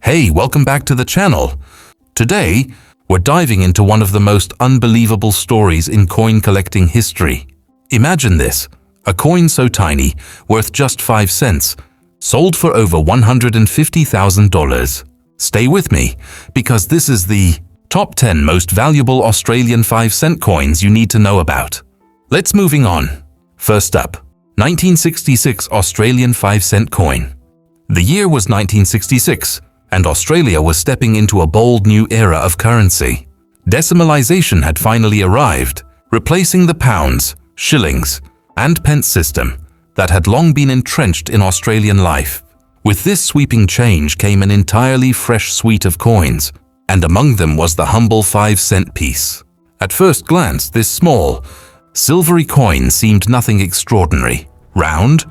Hey, welcome back to the channel. Today, we're diving into one of the most unbelievable stories in coin collecting history. Imagine this, a coin so tiny, worth just 5 cents, sold for over $150,000. Stay with me, because this is the top 10 most valuable Australian 5-cent coins you need to know about. Let's moving on. First up, 1966 Australian 5-cent coin. The year was 1966, and Australia was stepping into a bold new era of currency. Decimalisation had finally arrived, replacing the pounds, shillings, and pence system that had long been entrenched in Australian life. With this sweeping change came an entirely fresh suite of coins, and among them was the humble 5-cent piece. At first glance, this small, silvery coin seemed nothing extraordinary. Round,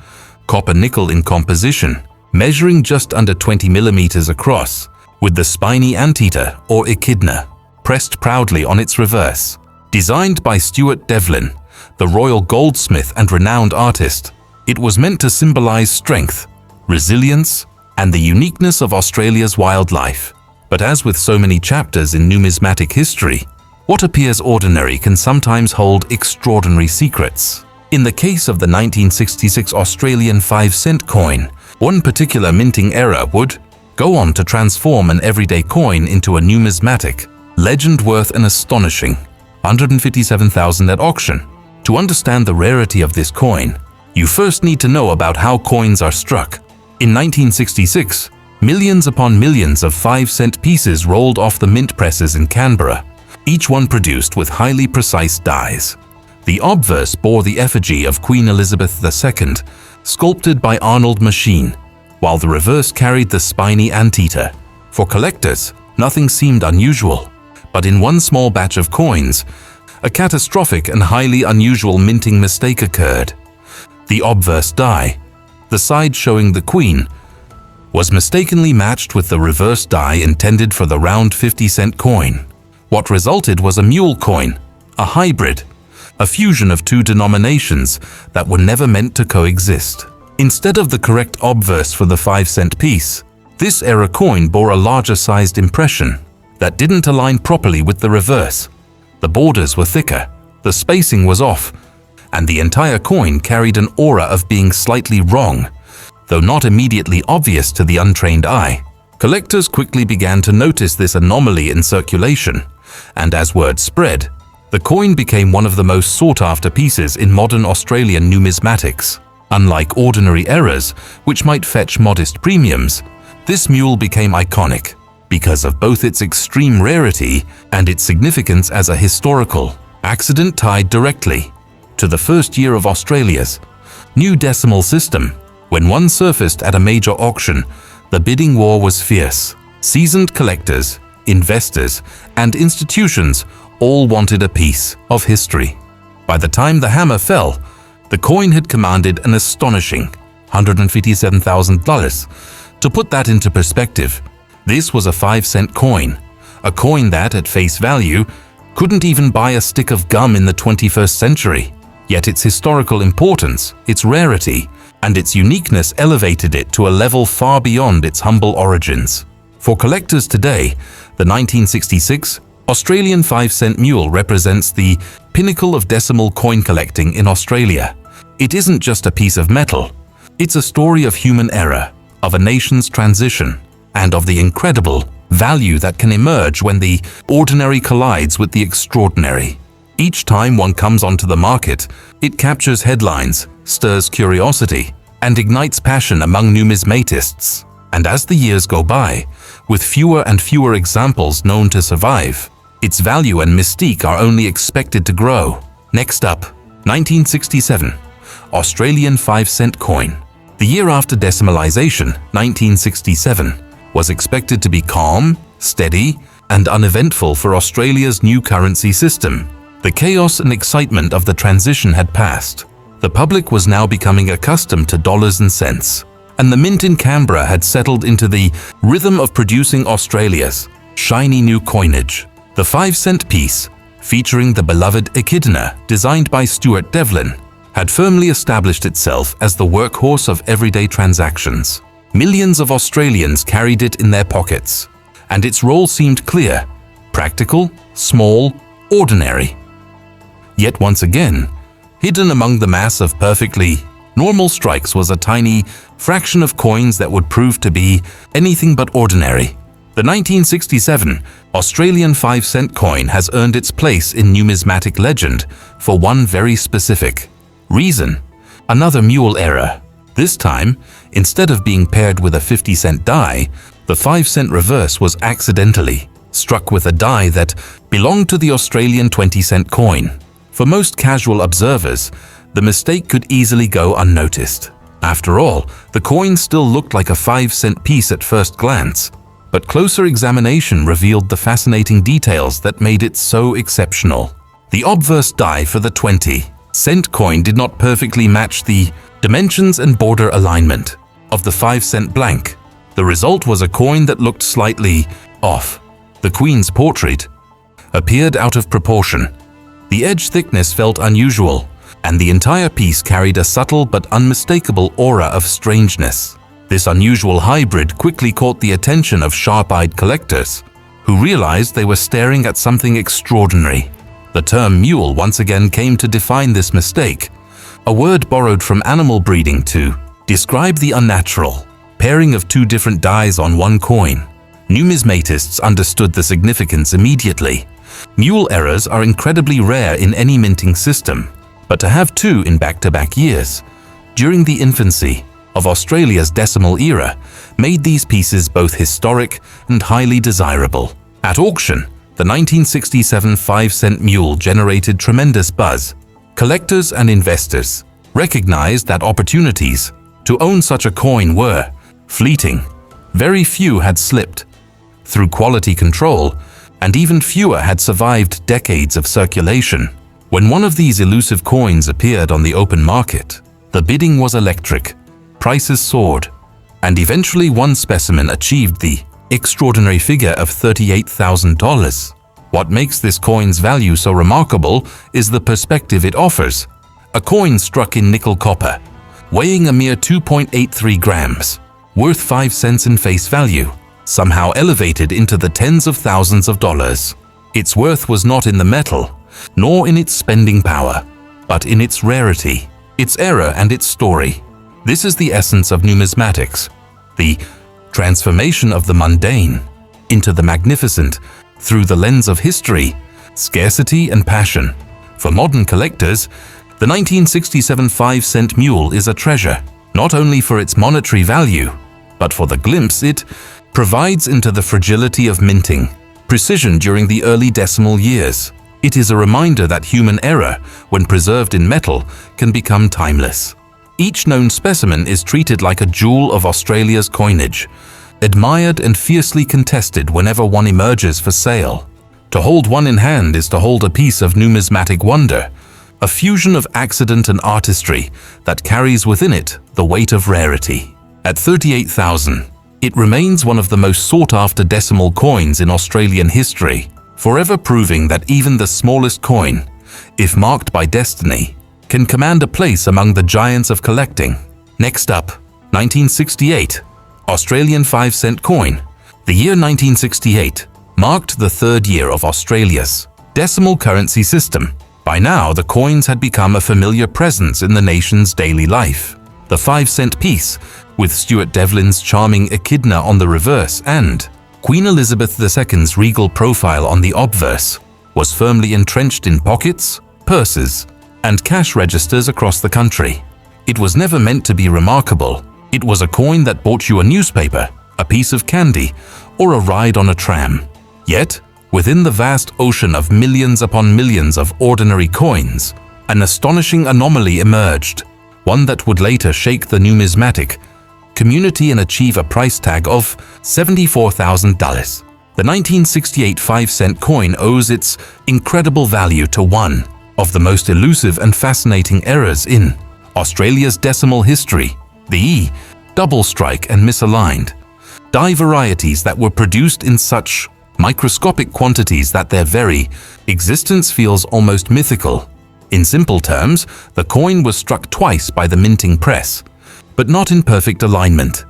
copper-nickel in composition, measuring just under 20 millimeters across, with the spiny anteater or echidna pressed proudly on its reverse. Designed by Stuart Devlin, the royal goldsmith and renowned artist, it was meant to symbolize strength, resilience, and the uniqueness of Australia's wildlife. But as with so many chapters in numismatic history, what appears ordinary can sometimes hold extraordinary secrets. In the case of the 1966 Australian 5-cent coin, one particular minting error would go on to transform an everyday coin into a numismatic legend worth an astonishing $157,000 at auction. To understand the rarity of this coin, you first need to know about how coins are struck. In 1966, millions upon millions of 5-cent pieces rolled off the mint presses in Canberra, each one produced with highly precise dies. The obverse bore the effigy of Queen Elizabeth II, sculpted by Arnold Machine, while the reverse carried the spiny anteater. For collectors, nothing seemed unusual, but in one small batch of coins, a catastrophic and highly unusual minting mistake occurred. The obverse die, the side showing the Queen, was mistakenly matched with the reverse die intended for the round 50-cent coin. What resulted was a mule coin, a hybrid, a fusion of two denominations that were never meant to coexist. Instead of the correct obverse for the 5-cent piece, this era coin bore a larger-sized impression that didn't align properly with the reverse. The borders were thicker, the spacing was off, and the entire coin carried an aura of being slightly wrong, though not immediately obvious to the untrained eye. Collectors quickly began to notice this anomaly in circulation, and as word spread, the coin became one of the most sought-after pieces in modern Australian numismatics. Unlike ordinary errors, which might fetch modest premiums, this mule became iconic because of both its extreme rarity and its significance as a historical accident tied directly to the first year of Australia's new decimal system. When one surfaced at a major auction, the bidding war was fierce. Seasoned collectors, investors, and institutions all wanted a piece of history. By the time the hammer fell, the coin had commanded an astonishing $157,000. To put that into perspective, this was a 5-cent coin, a coin that, at face value, couldn't even buy a stick of gum in the 21st century. Yet its historical importance, its rarity, and its uniqueness elevated it to a level far beyond its humble origins. For collectors today, the 1966 Australian 5-cent mule represents the pinnacle of decimal coin collecting in Australia. It isn't just a piece of metal. It's a story of human error, of a nation's transition, and of the incredible value that can emerge when the ordinary collides with the extraordinary. Each time one comes onto the market, it captures headlines, stirs curiosity, and ignites passion among numismatists. And as the years go by, with fewer and fewer examples known to survive, its value and mystique are only expected to grow. Next up, 1967, Australian 5-cent coin. The year after decimalisation, 1967, was expected to be calm, steady, and uneventful for Australia's new currency system. The chaos and excitement of the transition had passed. The public was now becoming accustomed to dollars and cents, and the mint in Canberra had settled into the rhythm of producing Australia's shiny new coinage. The 5-cent piece, featuring the beloved echidna designed by Stuart Devlin, had firmly established itself as the workhorse of everyday transactions. Millions of Australians carried it in their pockets, and its role seemed clear: practical, small, ordinary. Yet once again, hidden among the mass of perfectly normal strikes was a tiny fraction of coins that would prove to be anything but ordinary. The 1967 Australian 5-cent coin has earned its place in numismatic legend for one very specific reason: another mule error. This time, instead of being paired with a 50-cent die, the 5-cent reverse was accidentally struck with a die that belonged to the Australian 20-cent coin. For most casual observers, the mistake could easily go unnoticed. After all, the coin still looked like a 5-cent piece at first glance, but closer examination revealed the fascinating details that made it so exceptional. The obverse die for the 20-cent coin did not perfectly match the dimensions and border alignment of the 5-cent blank. The result was a coin that looked slightly off. The Queen's portrait appeared out of proportion. The edge thickness felt unusual, and the entire piece carried a subtle but unmistakable aura of strangeness. This unusual hybrid quickly caught the attention of sharp-eyed collectors, who realized they were staring at something extraordinary. The term mule once again came to define this mistake, a word borrowed from animal breeding to describe the unnatural pairing of two different dies on one coin. Numismatists understood the significance immediately. Mule errors are incredibly rare in any minting system, but to have two in back-to-back years, during the infancy of Australia's decimal era, made these pieces both historic and highly desirable. At auction, the 1967 5-cent mule generated tremendous buzz. Collectors and investors recognized that opportunities to own such a coin were fleeting. Very few had slipped through quality control, and even fewer had survived decades of circulation. When one of these elusive coins appeared on the open market, the bidding was electric. Prices soared, and eventually one specimen achieved the extraordinary figure of $38,000. What makes this coin's value so remarkable is the perspective it offers. A coin struck in nickel copper, weighing a mere 2.83 grams, worth 5 cents in face value, somehow elevated into the tens of thousands of dollars. Its worth was not in the metal, nor in its spending power, but in its rarity, its era, and its story. This is the essence of numismatics, the transformation of the mundane into the magnificent through the lens of history, scarcity, and passion. For modern collectors, the 1967 5-cent mule is a treasure, not only for its monetary value, but for the glimpse it provides into the fragility of minting precision during the early decimal years. It is a reminder that human error, when preserved in metal, can become timeless. Each known specimen is treated like a jewel of Australia's coinage, admired and fiercely contested whenever one emerges for sale. To hold one in hand is to hold a piece of numismatic wonder, a fusion of accident and artistry that carries within it the weight of rarity. At 38,000, it remains one of the most sought-after decimal coins in Australian history, forever proving that even the smallest coin, if marked by destiny, can command a place among the giants of collecting. Next up, 1968, Australian 5-cent coin. The year 1968 marked the third year of Australia's decimal currency system. By now, the coins had become a familiar presence in the nation's daily life. The 5-cent piece, with Stuart Devlin's charming echidna on the reverse and Queen Elizabeth II's regal profile on the obverse, was firmly entrenched in pockets, purses, and cash registers across the country. It was never meant to be remarkable. It was a coin that bought you a newspaper, a piece of candy, or a ride on a tram. Yet, within the vast ocean of millions upon millions of ordinary coins, an astonishing anomaly emerged, one that would later shake the numismatic community and achieve a price tag of $74,000. The 1968 5-cent coin owes its incredible value to one of the most elusive and fascinating errors in Australia's decimal history: the double strike and misaligned die varieties that were produced in such microscopic quantities that their very existence feels almost mythical. In simple terms, the coin was struck twice by the minting press, but not in perfect alignment.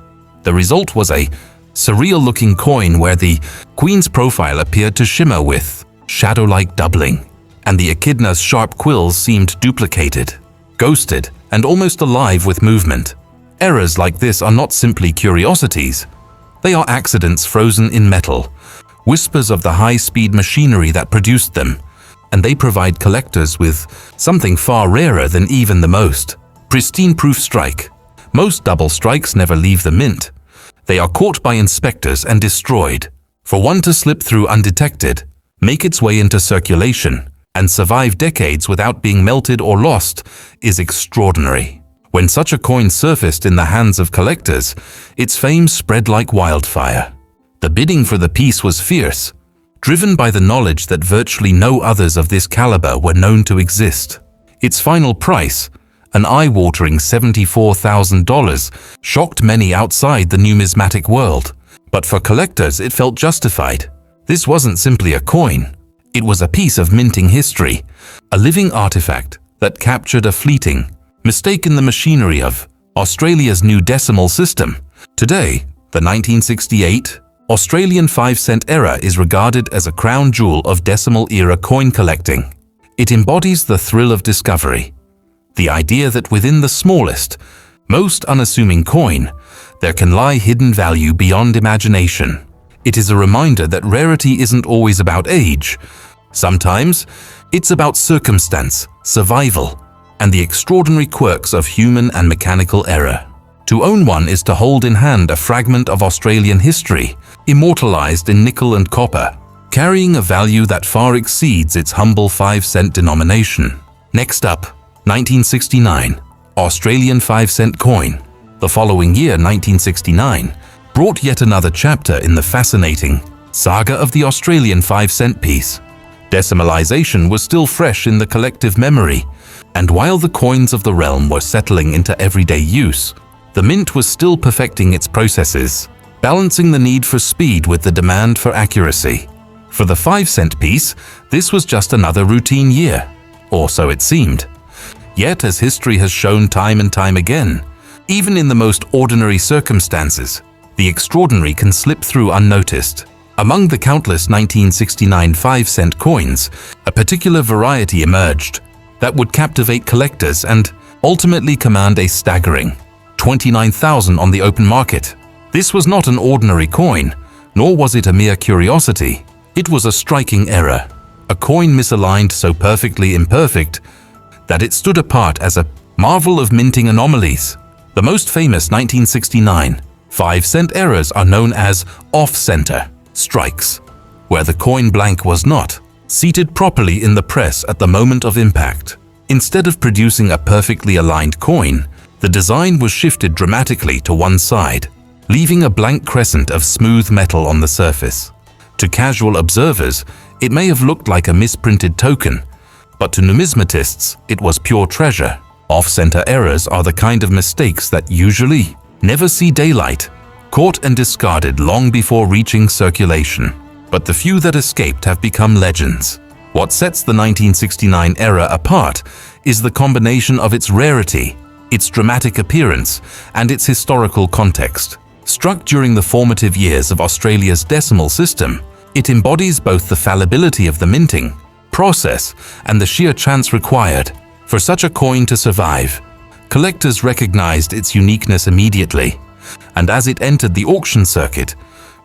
The result was a surreal-looking coin where the queen's profile appeared to shimmer with shadow-like doubling, and the echidna's sharp quills seemed duplicated, ghosted, and almost alive with movement. Errors like this are not simply curiosities. They are accidents frozen in metal, whispers of the high-speed machinery that produced them, and they provide collectors with something far rarer than even the most pristine proof strike. Most double strikes never leave the mint. They are caught by inspectors and destroyed. For one to slip through undetected, make its way into circulation, and survive decades without being melted or lost is extraordinary. When such a coin surfaced in the hands of collectors, its fame spread like wildfire. The bidding for the piece was fierce, driven by the knowledge that virtually no others of this caliber were known to exist. Its final price, an eye-watering $74,000, shocked many outside the numismatic world. But for collectors, it felt justified. This wasn't simply a coin. It was a piece of minting history, a living artifact that captured a fleeting mistake in the machinery of Australia's new decimal system. Today, the 1968 Australian 5-cent era is regarded as a crown jewel of decimal-era coin collecting. It embodies the thrill of discovery, the idea that within the smallest, most unassuming coin, there can lie hidden value beyond imagination. It is a reminder that rarity isn't always about age. Sometimes, it's about circumstance, survival, and the extraordinary quirks of human and mechanical error. To own one is to hold in hand a fragment of Australian history, immortalized in nickel and copper, carrying a value that far exceeds its humble 5-cent denomination. Next up, 1969, Australian 5-cent coin. The following year, 1969, brought yet another chapter in the fascinating saga of the Australian 5-cent piece. Decimalization was still fresh in the collective memory, and while the coins of the realm were settling into everyday use, the mint was still perfecting its processes, balancing the need for speed with the demand for accuracy. For the 5-cent piece, this was just another routine year, or so it seemed. Yet, as history has shown time and time again, even in the most ordinary circumstances, the extraordinary can slip through unnoticed. Among the countless 1969 5-cent coins, a particular variety emerged that would captivate collectors and ultimately command a staggering $29,000 on the open market. This was not an ordinary coin, nor was it a mere curiosity. It was a striking error, a coin misaligned so perfectly imperfect that it stood apart as a marvel of minting anomalies. The most famous 1969 5-cent errors are known as off-center strikes, where the coin blank was not seated properly in the press at the moment of impact. Instead of producing a perfectly aligned coin, the design was shifted dramatically to one side, leaving a blank crescent of smooth metal on the surface. To casual observers, it may have looked like a misprinted token, but to numismatists, it was pure treasure. Off-center errors are the kind of mistakes that usually never see daylight, caught and discarded long before reaching circulation. But the few that escaped have become legends. What sets the 1969 era apart is the combination of its rarity, its dramatic appearance, and its historical context. Struck during the formative years of Australia's decimal system, it embodies both the fallibility of the minting process and the sheer chance required for such a coin to survive. Collectors recognized its uniqueness immediately, and as it entered the auction circuit,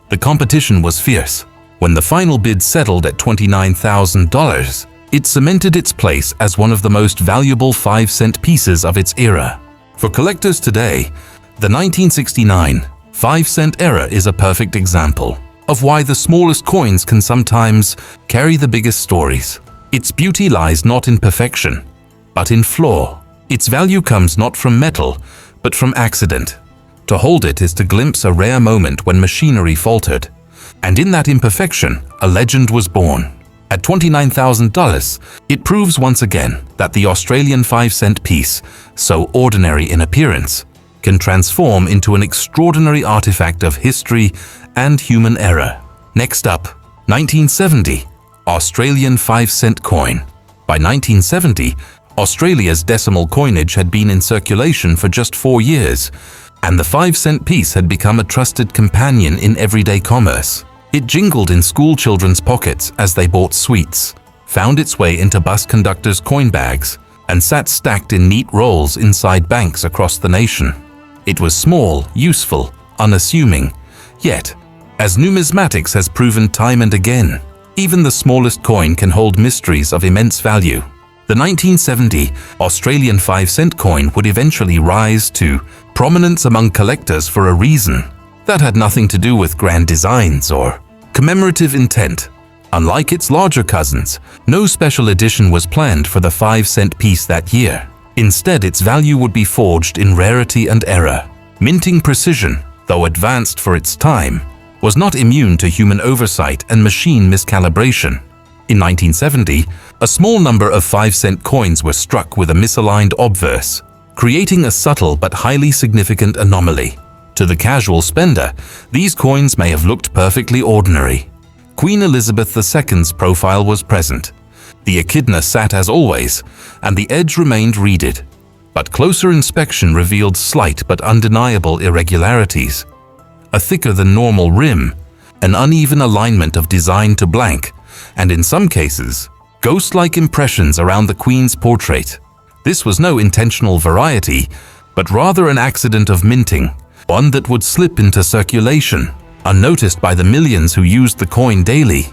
the competition was fierce. When the final bid settled at $29,000, it cemented its place as one of the most valuable 5-cent pieces of its era. For collectors today, the 1969 5-cent era is a perfect example of why the smallest coins can sometimes carry the biggest stories. Its beauty lies not in perfection, but in flaw. Its value comes not from metal, but from accident. To hold it is to glimpse a rare moment when machinery faltered, and in that imperfection, a legend was born. At $29,000, it proves once again that the Australian 5-cent piece, so ordinary in appearance, can transform into an extraordinary artifact of history and human error. Next up, 1970, Australian 5-cent coin. By 1970, Australia's decimal coinage had been in circulation for just 4 years, and the 5-cent piece had become a trusted companion in everyday commerce. It jingled in school children's pockets as they bought sweets, found its way into bus conductors' coin bags, and sat stacked in neat rolls inside banks across the nation. It was small, useful, unassuming, yet, as numismatics has proven time and again, even the smallest coin can hold mysteries of immense value. The 1970 Australian 5-cent coin would eventually rise to prominence among collectors for a reason that had nothing to do with grand designs or commemorative intent. Unlike its larger cousins, no special edition was planned for the 5-cent piece that year. Instead, its value would be forged in rarity and error. Minting precision, though advanced for its time, was not immune to human oversight and machine miscalibration. In 1970, a small number of 5-cent coins were struck with a misaligned obverse, creating a subtle but highly significant anomaly. To the casual spender, these coins may have looked perfectly ordinary. Queen Elizabeth II's profile was present. The echidna sat as always, and the edge remained reeded. But closer inspection revealed slight but undeniable irregularities. A thicker than normal rim, an uneven alignment of design to blank, and in some cases, ghost-like impressions around the Queen's portrait. This was no intentional variety, but rather an accident of minting, one that would slip into circulation, unnoticed by the millions who used the coin daily.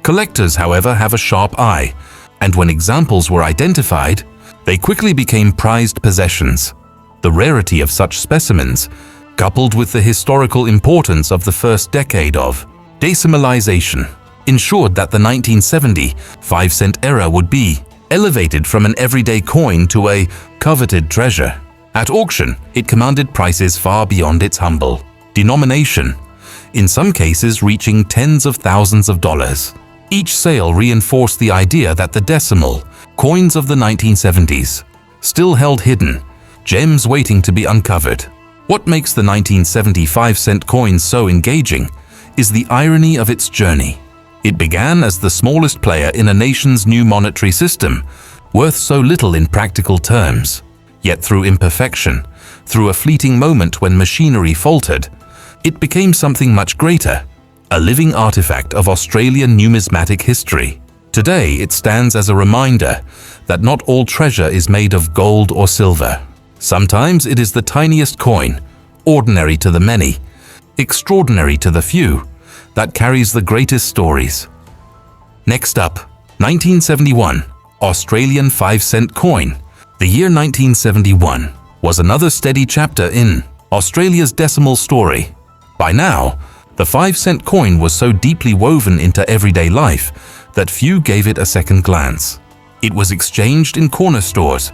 Collectors, however, have a sharp eye, and when examples were identified, they quickly became prized possessions. The rarity of such specimens, coupled with the historical importance of the first decade of decimalization, ensured that the 1970 5-cent era would be elevated from an everyday coin to a coveted treasure. At auction, it commanded prices far beyond its humble denomination, in some cases reaching tens of thousands of dollars. Each sale reinforced the idea that the decimal coins of the 1970s still held hidden gems waiting to be uncovered. What makes the 1970 5-cent coin so engaging is the irony of its journey. It began as the smallest player in a nation's new monetary system, worth so little in practical terms. Yet through imperfection, through a fleeting moment when machinery faltered, it became something much greater, a living artifact of Australian numismatic history. Today, it stands as a reminder that not all treasure is made of gold or silver. Sometimes it is the tiniest coin, ordinary to the many, extraordinary to the few, that carries the greatest stories. Next up, 1971, Australian 5-cent coin. The year 1971 was another steady chapter in Australia's decimal story. By now, the 5-cent coin was so deeply woven into everyday life that few gave it a second glance. It was exchanged in corner stores,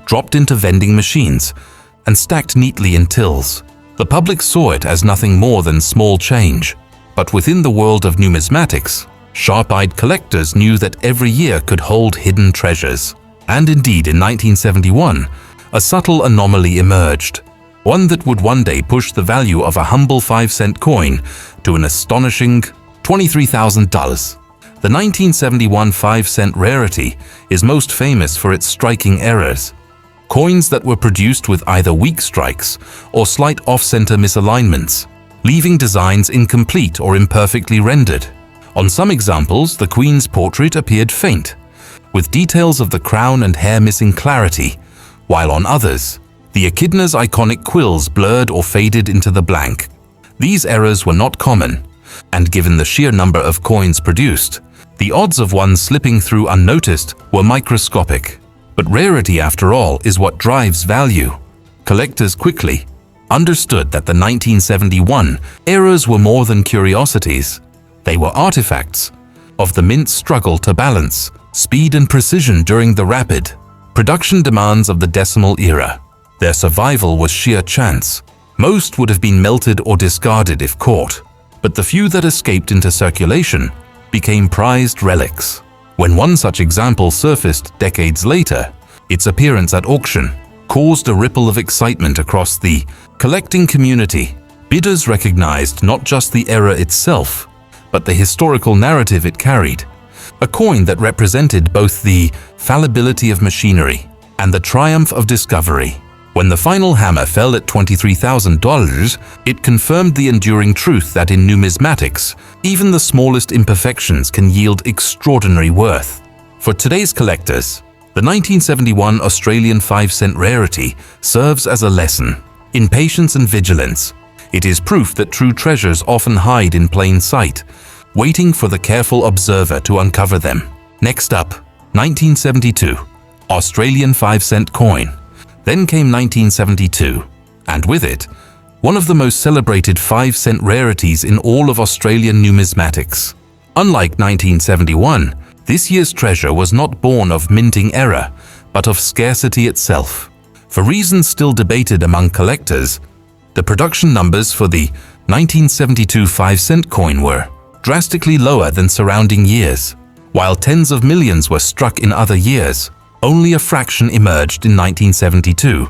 dropped into vending machines, and stacked neatly in tills. The public saw it as nothing more than small change. But within the world of numismatics, sharp-eyed collectors knew that every year could hold hidden treasures. And indeed, in 1971, a subtle anomaly emerged, one that would one day push the value of a humble 5-cent coin to an astonishing $23,000. The 1971 5-cent rarity is most famous for its striking errors. Coins that were produced with either weak strikes or slight off-center misalignments, leaving designs incomplete or imperfectly rendered. On some examples, the Queen's portrait appeared faint, with details of the crown and hair missing clarity, while on others, the echidna's iconic quills blurred or faded into the blank. These errors were not common, and given the sheer number of coins produced, the odds of one slipping through unnoticed were microscopic. But rarity, after all, is what drives value. Collectors quickly understood that the 1971 errors were more than curiosities. They were artifacts of the mint's struggle to balance speed and precision during the rapid production demands of the decimal era. Their survival was sheer chance. Most would have been melted or discarded if caught, but the few that escaped into circulation became prized relics. When one such example surfaced decades later, its appearance at auction caused a ripple of excitement across the collecting community. Bidders recognized not just the error itself, but the historical narrative it carried, a coin that represented both the fallibility of machinery and the triumph of discovery. When the final hammer fell at $23,000, it confirmed the enduring truth that in numismatics, even the smallest imperfections can yield extraordinary worth. For today's collectors, the 1971 Australian 5-cent rarity serves as a lesson in patience and vigilance. It is proof that true treasures often hide in plain sight, waiting for the careful observer to uncover them. Next up, 1972, Australian 5-cent coin. Then came 1972, and with it, one of the most celebrated 5-cent rarities in all of Australian numismatics. Unlike 1971, this year's treasure was not born of minting error, but of scarcity itself. For reasons still debated among collectors, the production numbers for the 1972 5-cent coin were drastically lower than surrounding years. While tens of millions were struck in other years, only a fraction emerged in 1972.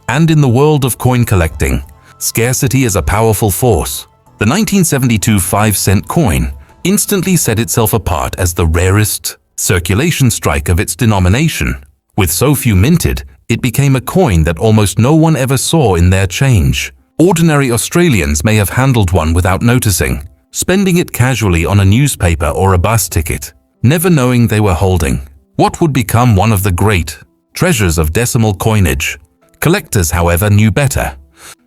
And in the world of coin collecting, scarcity is a powerful force. The 1972 5-cent coin instantly set itself apart as the rarest circulation strike of its denomination. With so few minted, it became a coin that almost no one ever saw in their change. Ordinary Australians may have handled one without noticing, spending it casually on a newspaper or a bus ticket, never knowing they were holding what would become one of the great treasures of decimal coinage. Collectors, however, knew better.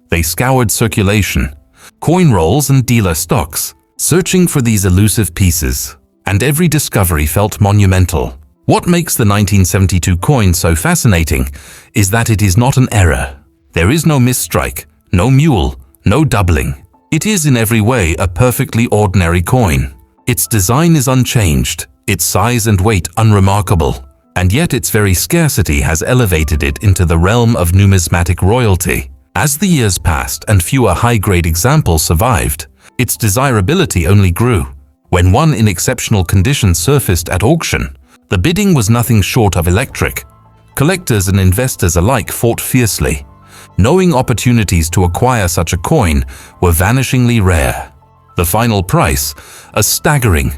They scoured circulation, coin rolls and dealer stocks, searching for these elusive pieces, and every discovery felt monumental. What makes the 1972 coin so fascinating is that it is not an error. There is no misstrike, no mule, no doubling. It is in every way a perfectly ordinary coin. Its design is unchanged, its size and weight unremarkable, and yet its very scarcity has elevated it into the realm of numismatic royalty. As the years passed and fewer high-grade examples survived, its desirability only grew. When one in exceptional condition surfaced at auction, the bidding was nothing short of electric. Collectors and investors alike fought fiercely, knowing opportunities to acquire such a coin were vanishingly rare. The final price, a staggering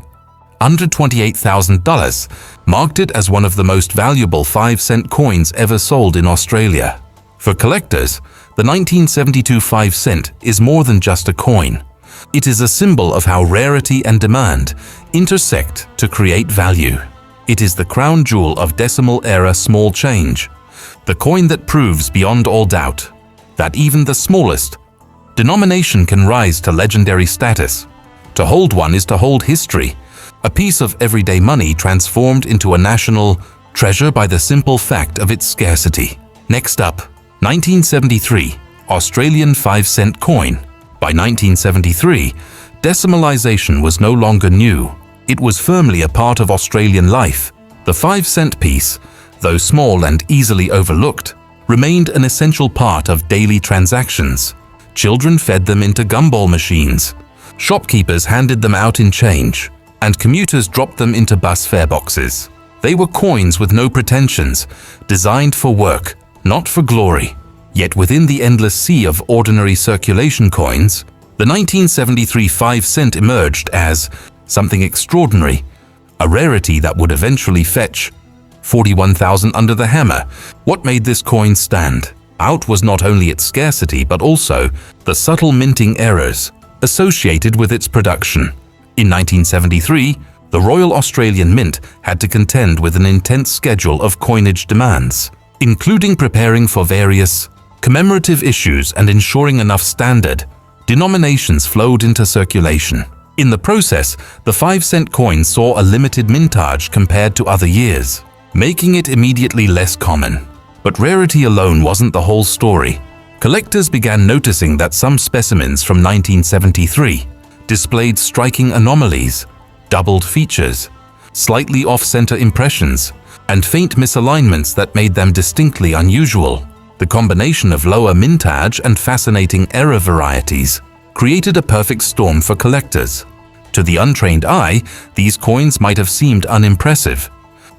under $28,000, marked it as one of the most valuable 5-cent coins ever sold in Australia. For collectors, the 1972 5-cent is more than just a coin. It is a symbol of how rarity and demand intersect to create value. It is the crown jewel of decimal-era small change, the coin that proves beyond all doubt that even the smallest denomination can rise to legendary status. To hold one is to hold history, a piece of everyday money transformed into a national treasure by the simple fact of its scarcity. Next up, 1973, Australian 5-cent coin. By 1973, decimalisation was no longer new. It was firmly a part of Australian life. The 5-cent piece, though small and easily overlooked, remained an essential part of daily transactions. Children fed them into gumball machines, shopkeepers handed them out in change, and commuters dropped them into bus fare boxes. They were coins with no pretensions, designed for work, not for glory. Yet within the endless sea of ordinary circulation coins, the 1973 5-cent emerged as something extraordinary, a rarity that would eventually fetch $41,000 under the hammer. What made this coin stand out was not only its scarcity but also the subtle minting errors associated with its production. In 1973, the Royal Australian Mint had to contend with an intense schedule of coinage demands, including preparing for various commemorative issues and ensuring enough standard denominations flowed into circulation. In the process, the 5-cent coin saw a limited mintage compared to other years, making it immediately less common. But rarity alone wasn't the whole story. Collectors began noticing that some specimens from 1973 displayed striking anomalies, doubled features, slightly off-center impressions, and faint misalignments that made them distinctly unusual. The combination of lower mintage and fascinating error varieties created a perfect storm for collectors. To the untrained eye, these coins might have seemed unimpressive,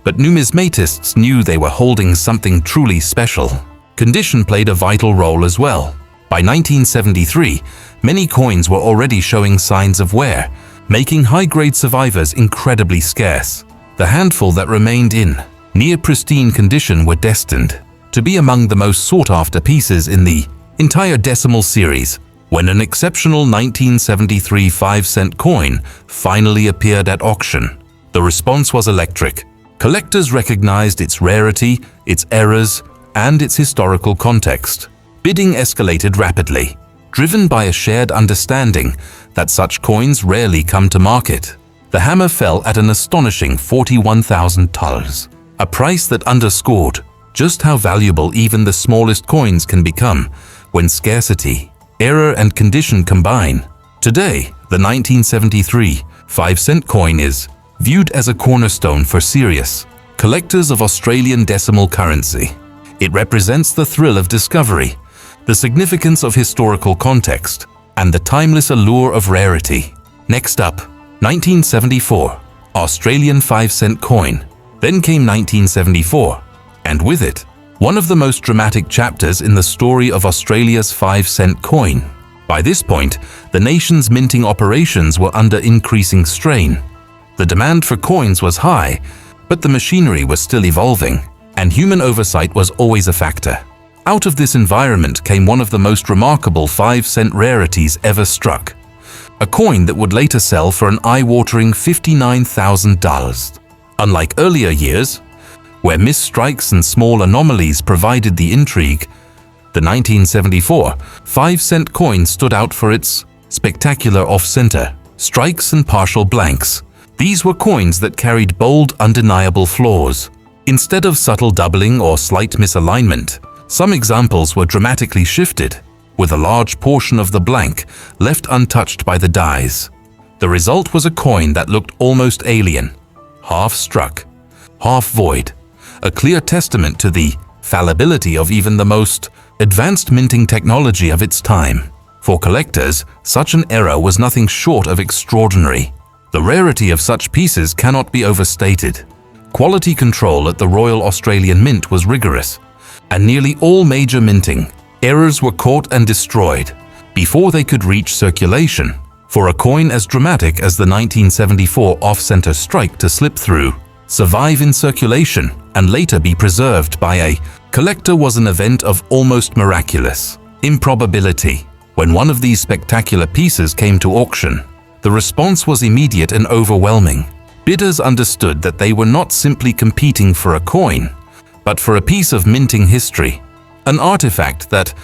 but numismatists knew they were holding something truly special. Condition played a vital role as well. By 1973, many coins were already showing signs of wear, making high-grade survivors incredibly scarce. The handful that remained in near pristine condition were destined to be among the most sought-after pieces in the entire decimal series when an exceptional 1973 5-cent coin finally appeared at auction. The response was electric. Collectors recognized its rarity, its errors, and its historical context. Bidding escalated rapidly, driven by a shared understanding that such coins rarely come to market. The hammer fell at an astonishing $41,000, a price that underscored just how valuable even the smallest coins can become when scarcity, error, and condition combine. Today, the 1973 5-cent coin is viewed as a cornerstone for serious collectors of Australian decimal currency. It represents the thrill of discovery, the significance of historical context, and the timeless allure of rarity. Next up, 1974, Australian 5-cent coin. Then came 1974, and with it, one of the most dramatic chapters in the story of Australia's 5-cent coin. By this point, the nation's minting operations were under increasing strain. The demand for coins was high, but the machinery was still evolving, and human oversight was always a factor. Out of this environment came one of the most remarkable 5-cent rarities ever struck, a coin that would later sell for an eye-watering $59,000. Unlike earlier years, where misstrikes and small anomalies provided the intrigue, the 1974 5-cent coin stood out for its spectacular off-center strikes and partial blanks. These were coins that carried bold, undeniable flaws. Instead of subtle doubling or slight misalignment, some examples were dramatically shifted, with a large portion of the blank left untouched by the dies. The result was a coin that looked almost alien, half struck, half void, a clear testament to the fallibility of even the most advanced minting technology of its time. For collectors, such an error was nothing short of extraordinary. The rarity of such pieces cannot be overstated. Quality control at the Royal Australian Mint was rigorous, and nearly all major minting errors were caught and destroyed before they could reach circulation. For a coin as dramatic as the 1974 off-center strike to slip through, survive in circulation, and later be preserved by a collector was an event of almost miraculous improbability. When one of these spectacular pieces came to auction, the response was immediate and overwhelming. Bidders understood that they were not simply competing for a coin, but for a piece of minting history, an artifact that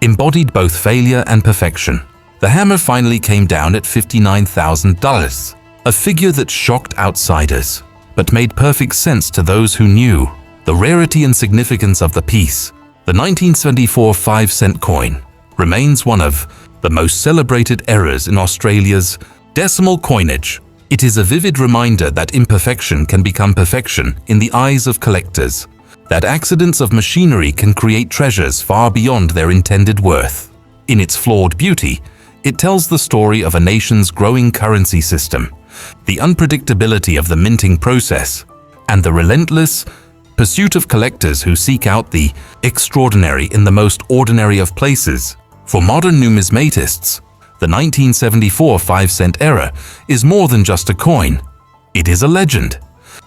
embodied both failure and perfection. The hammer finally came down at $59,000, a figure that shocked outsiders, but made perfect sense to those who knew the rarity and significance of the piece. The 1974 5-cent coin remains one of the most celebrated errors in Australia's decimal coinage. It is a vivid reminder that imperfection can become perfection in the eyes of collectors, that accidents of machinery can create treasures far beyond their intended worth. In its flawed beauty, it tells the story of a nation's growing currency system, the unpredictability of the minting process, and the relentless pursuit of collectors who seek out the extraordinary in the most ordinary of places. For modern numismatists, the 1974 5-cent error is more than just a coin. It is a legend,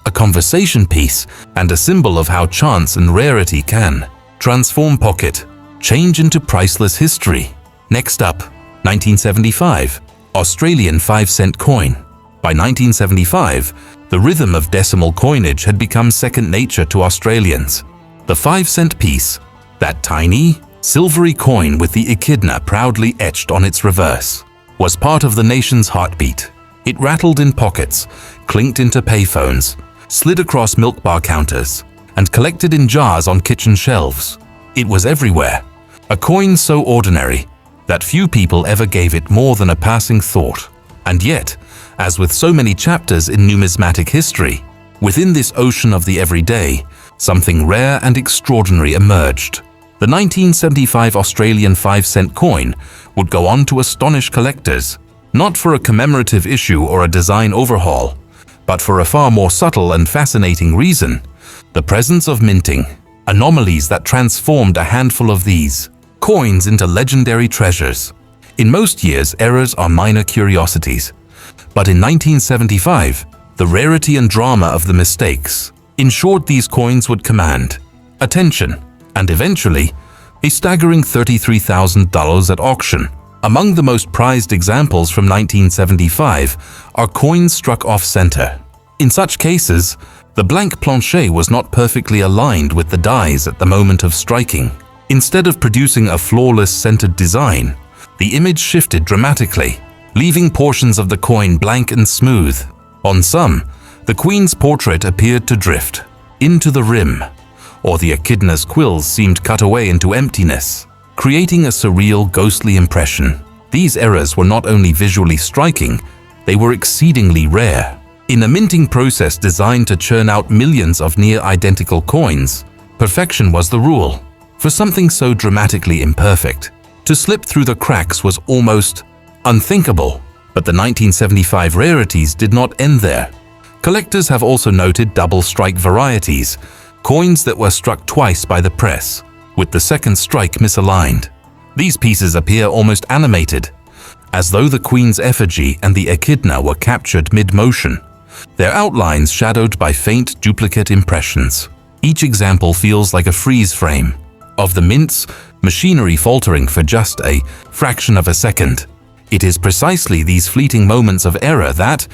a conversation piece, and a symbol of how chance and rarity can transform pocket change into priceless history. Next up, 1975, Australian 5-cent coin. By 1975, the rhythm of decimal coinage had become second nature to Australians. The 5-cent piece, that tiny, silvery coin with the echidna proudly etched on its reverse, was part of the nation's heartbeat. It rattled in pockets, clinked into payphones, slid across milk bar counters, and collected in jars on kitchen shelves. It was everywhere, a coin so ordinary that few people ever gave it more than a passing thought. And yet, as with so many chapters in numismatic history, within this ocean of the everyday, something rare and extraordinary emerged. The 1975 Australian 5-cent coin would go on to astonish collectors, not for a commemorative issue or a design overhaul, but for a far more subtle and fascinating reason: the presence of minting anomalies that transformed a handful of these coins into legendary treasures. In most years, errors are minor curiosities, but in 1975, the rarity and drama of the mistakes ensured these coins would command attention and eventually, a staggering $33,000 at auction. Among the most prized examples from 1975 are coins struck off-center. In such cases, the blank plancher was not perfectly aligned with the dies at the moment of striking. Instead of producing a flawless centered design, the image shifted dramatically, leaving portions of the coin blank and smooth. On some, the queen's portrait appeared to drift into the rim, or the echidna's quills seemed cut away into emptiness, creating a surreal, ghostly impression. These errors were not only visually striking, they were exceedingly rare. In a minting process designed to churn out millions of near-identical coins, perfection was the rule. For something so dramatically imperfect, to slip through the cracks was almost unthinkable. But the 1975 rarities did not end there. Collectors have also noted double-strike varieties, coins that were struck twice by the press, with the second strike misaligned. These pieces appear almost animated, as though the queen's effigy and the echidna were captured mid-motion, their outlines shadowed by faint duplicate impressions. Each example feels like a freeze frame of the mint's machinery faltering for just a fraction of a second. It is precisely these fleeting moments of error that,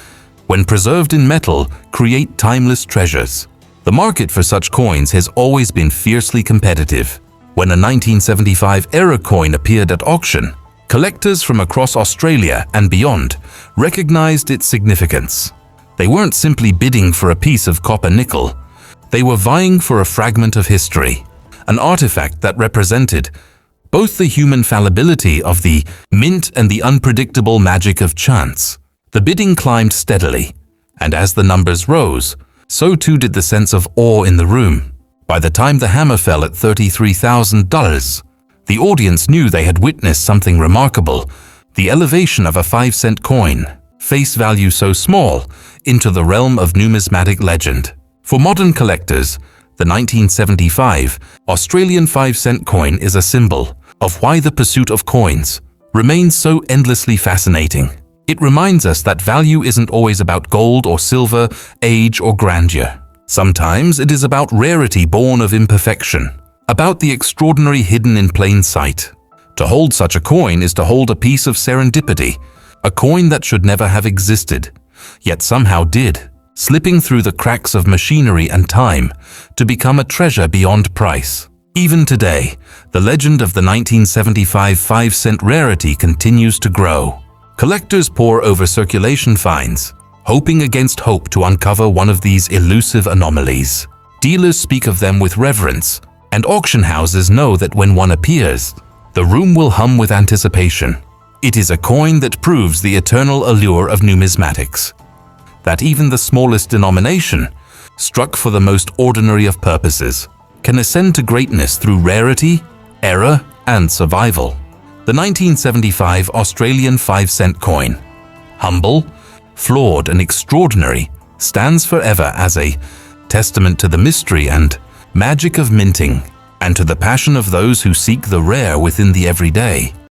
when preserved in metal, create timeless treasures. The market for such coins has always been fiercely competitive. When a 1975 error coin appeared at auction, collectors from across Australia and beyond recognized its significance. They weren't simply bidding for a piece of copper nickel. They were vying for a fragment of history, an artifact that represented both the human fallibility of the mint and the unpredictable magic of chance. The bidding climbed steadily, and as the numbers rose, so too did the sense of awe in the room. By the time the hammer fell at $33,000, the audience knew they had witnessed something remarkable, the elevation of a 5-cent coin, face value so small, into the realm of numismatic legend. For modern collectors, the 1975 Australian 5-cent coin is a symbol of why the pursuit of coins remains so endlessly fascinating. It reminds us that value isn't always about gold or silver, age or grandeur. Sometimes it is about rarity born of imperfection, about the extraordinary hidden in plain sight. To hold such a coin is to hold a piece of serendipity, a coin that should never have existed, yet somehow did, slipping through the cracks of machinery and time to become a treasure beyond price. Even today, the legend of the 1975 5-cent rarity continues to grow. Collectors pore over circulation finds, hoping against hope to uncover one of these elusive anomalies. Dealers speak of them with reverence, and auction houses know that when one appears, the room will hum with anticipation. It is a coin that proves the eternal allure of numismatics, that even the smallest denomination, struck for the most ordinary of purposes, can ascend to greatness through rarity, error, and survival. The 1975 Australian 5-cent coin, humble, flawed, and extraordinary, stands forever as a testament to the mystery and magic of minting, and to the passion of those who seek the rare within the everyday.